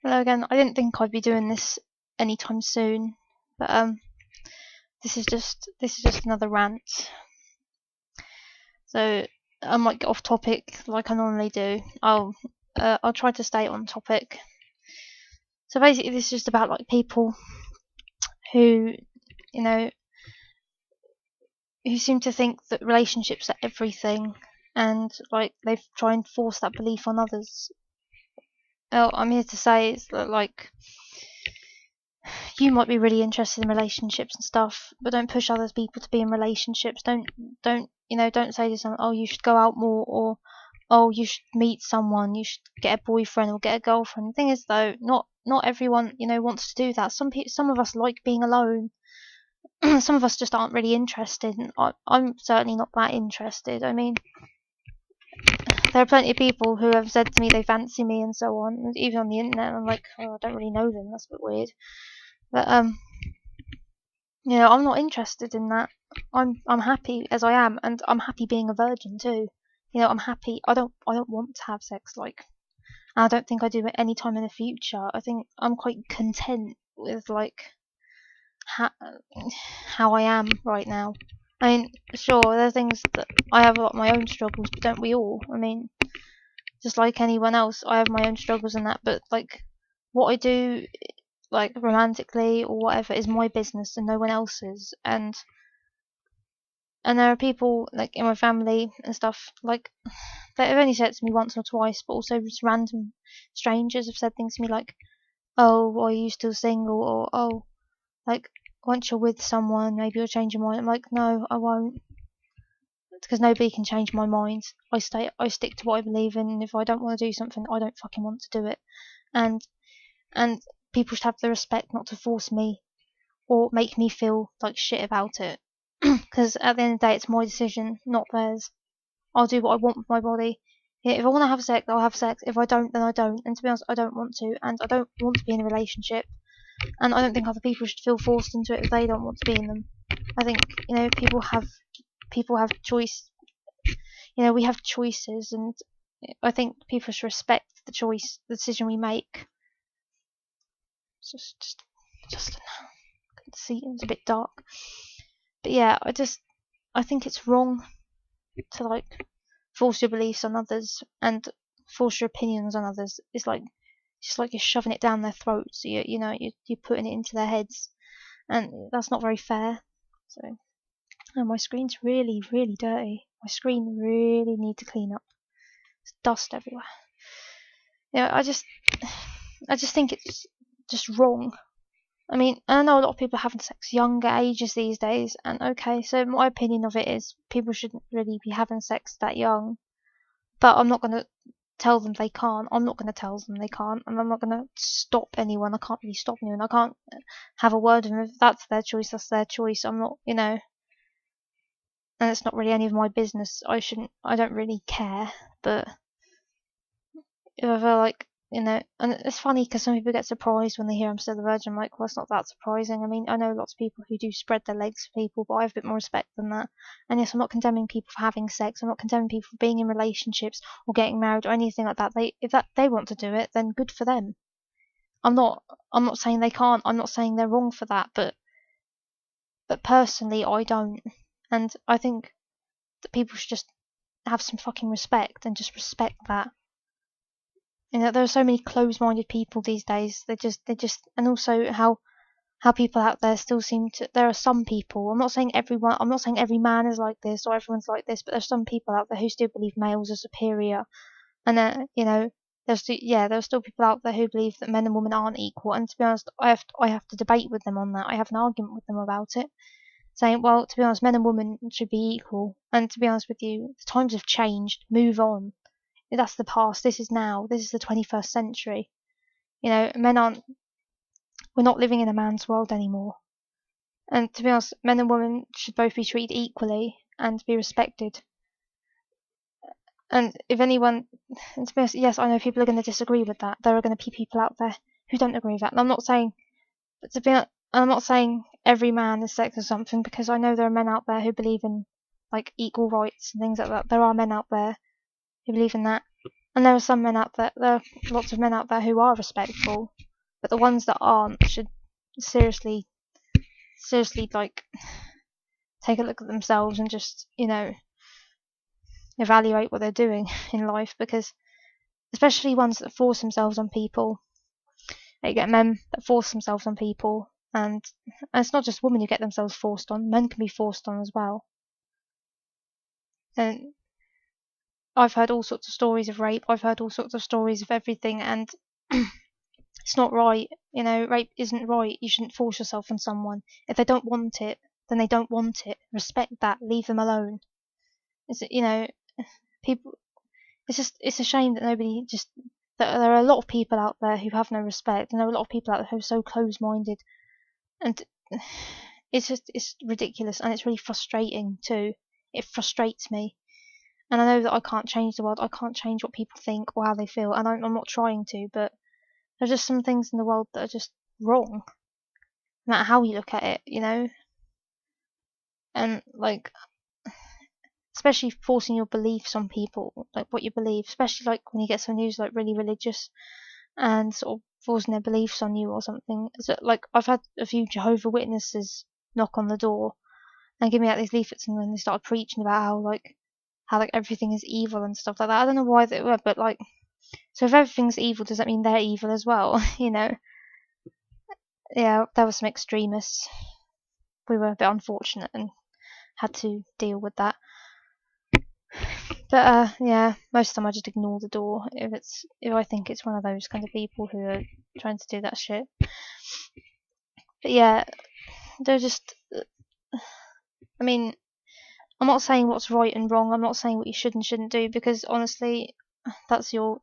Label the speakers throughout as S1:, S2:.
S1: Hello again. I didn't think I'd be doing this anytime soon, but this is just another rant. So I might get off topic like I normally do. I'll try to stay on topic. So basically, this is just about like people who, who seem to think that relationships are everything, and like they try and force that belief on others. Well, I'm here to say is that like you might be really interested in relationships and stuff, but don't push other people to be in relationships. Don't say to someone, oh, you should go out more, or oh, you should meet someone, you should get a boyfriend or get a girlfriend. The thing is though, not everyone wants to do that. Some of us like being alone. Some of us just aren't really interested, and I'm certainly not that interested. I mean, there are plenty of people who have said to me they fancy me and so on, even on the internet. And I'm like, oh, I don't really know them. That's a bit weird. But I'm not interested in that. I'm happy as I am, and I'm happy being a virgin too. I'm happy. I don't want to have sex, like, and I don't think I do it any time in the future. I think I'm quite content with like how I am right now. I mean, sure, there are things that I have a lot of my own struggles, but don't we all? I mean, just like anyone else, I have my own struggles and that. But like, what I do, like romantically or whatever, is my business and no one else's. And there are people like in my family and stuff, like they've only said it to me once or twice, but also just random strangers have said things to me like, oh, are you still single? Or oh, like, once you're with someone maybe you'll change your mind. I'm like, no, I won't, because nobody can change my mind. I stick to what I believe in, and if I don't want to do something, I don't fucking want to do it. And people should have the respect not to force me or make me feel like shit about it. Because at the end of the day, it's my decision, not theirs. I'll do what I want with my body. Yeah, if I want to have sex, I'll have sex. If I don't, then I don't. And to be honest, I don't want to. And I don't want to be in a relationship. And I don't think other people should feel forced into it if they don't want to be in them. I think, people have choice. We have choices, and I think people should respect the choice, the decision we make. It's just see, it's a bit dark. But yeah, I think it's wrong to like force your beliefs on others and force your opinions on others. It's just like you're shoving it down their throats. You're putting it into their heads, and that's not very fair. So, and my screen's really dirty. My screen really needs to clean up. There's dust everywhere. I just think it's just wrong. I mean, I know a lot of people are having sex younger ages these days, and okay, so my opinion of it is people shouldn't really be having sex that young. But I'm not going to tell them they can't. I'm not going to tell them they can't, and I'm not going to stop anyone. I can't really stop anyone. I can't have a word with them. If that's their choice, that's their choice. I'm not, and it's not really any of my business. I don't really care. But if I feel like, and it's funny because some people get surprised when they hear I'm still a virgin. I'm like, well, it's not that surprising. I mean, I know lots of people who do spread their legs for people, but I have a bit more respect than that. And yes, I'm not condemning people for having sex. I'm not condemning people for being in relationships or getting married or anything like that. If they want to do it, then good for them. I'm not saying they can't. I'm not saying they're wrong for that. But personally, I don't. And I think that people should just have some fucking respect and just respect that. There are so many closed-minded people these days. They just, and also how people out there still seem to. There are some people. I'm not saying everyone. I'm not saying every man is like this or everyone's like this, but there's some people out there who still believe males are superior, and there's still people out there who believe that men and women aren't equal. And to be honest, I have to debate with them on that. I have an argument with them about it, saying, well, to be honest, men and women should be equal. And to be honest with you, the times have changed. Move on. That's the past. This is now. This is the 21st century. Men aren't. We're not living in a man's world anymore. And to be honest, men and women should both be treated equally and be respected. And if anyone, and to be honest, yes, I know people are going to disagree with that. There are going to be people out there who don't agree with that. And I'm not saying, I'm not saying every man is sex or something, because I know there are men out there who believe in like equal rights and things like that. There are men out there who believe in that. And there are some men out there, there are lots of men out there who are respectful, but the ones that aren't should seriously, like, take a look at themselves and just, evaluate what they're doing in life, because especially ones that force themselves on people. You get men that force themselves on people, and it's not just women who get themselves forced on, men can be forced on as well. And I've heard all sorts of stories of rape, I've heard all sorts of stories of everything, and it's not right. Rape isn't right. You shouldn't force yourself on someone. If they don't want it, then they don't want it. Respect that. Leave them alone. People. It's a shame that that there are a lot of people out there who have no respect, and there are a lot of people out there who are so close-minded, and it's ridiculous, and it's really frustrating too. It frustrates me. And I know that I can't change the world. I can't change what people think or how they feel, and I'm not trying to, but there's just some things in the world that are just wrong, no matter how you look at it. And, like, especially forcing your beliefs on people, like what you believe, especially, like, when you get someone who's, like, really religious and sort of forcing their beliefs on you or something. So, like, I've had a few Jehovah's Witnesses knock on the door and give me out these leaflets, and then they started preaching about how everything is evil and stuff like that. I don't know why they were, but, like, so if everything's evil, does that mean they're evil as well? Yeah, there were some extremists. We were a bit unfortunate and had to deal with that. But yeah, most of the time I just ignore the door if I think it's one of those kind of people who are trying to do that shit. But yeah, they're just. I mean, I'm not saying what's right and wrong. I'm not saying what you should and shouldn't do, because honestly, that's your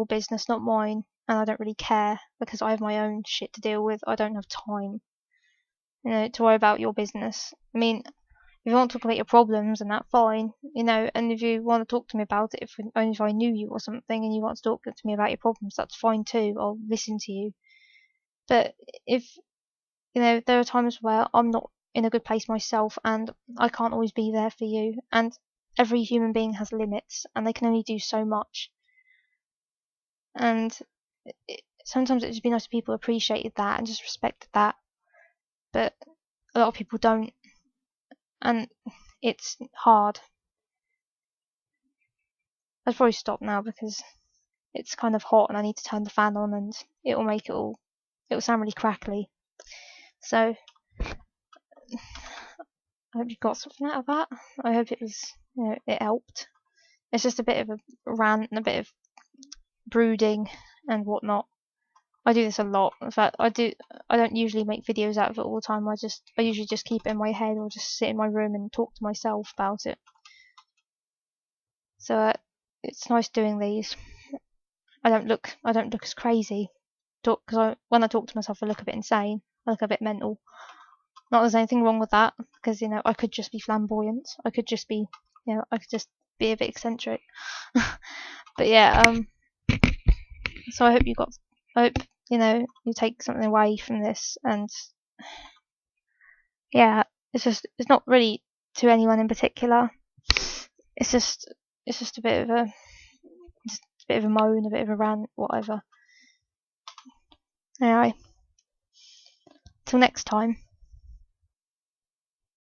S1: business, not mine, and I don't really care because I have my own shit to deal with. I don't have time, to worry about your business. I mean, if you want to talk about your problems, and that's fine, and if you want to talk to me about it, only if I knew you or something, and you want to talk to me about your problems, that's fine too. I'll listen to you. But if there are times where I'm not in a good place myself, and I can't always be there for you, and every human being has limits, and they can only do so much. And sometimes it'd just be nice if people appreciated that and just respected that, but a lot of people don't, and it's hard. I'll probably stop now because it's kind of hot and I need to turn the fan on, and it'll sound really crackly. So I hope you got something out of that. I hope it was, it helped. It's just a bit of a rant and a bit of brooding and whatnot. I do this a lot. In fact, I don't usually make videos out of it all the time. I usually just keep it in my head, or just sit in my room and talk to myself about it. So it's nice doing these. I don't look as crazy. Because when I talk to myself, I look a bit insane. I look a bit mental. Not there's anything wrong with that, because I could just be flamboyant. I could just be, I could just be a bit eccentric. But yeah, so I hope you take something away from this, and yeah, it's not really to anyone in particular. It's just a bit of a moan, a bit of a rant, whatever. Anyway, till next time.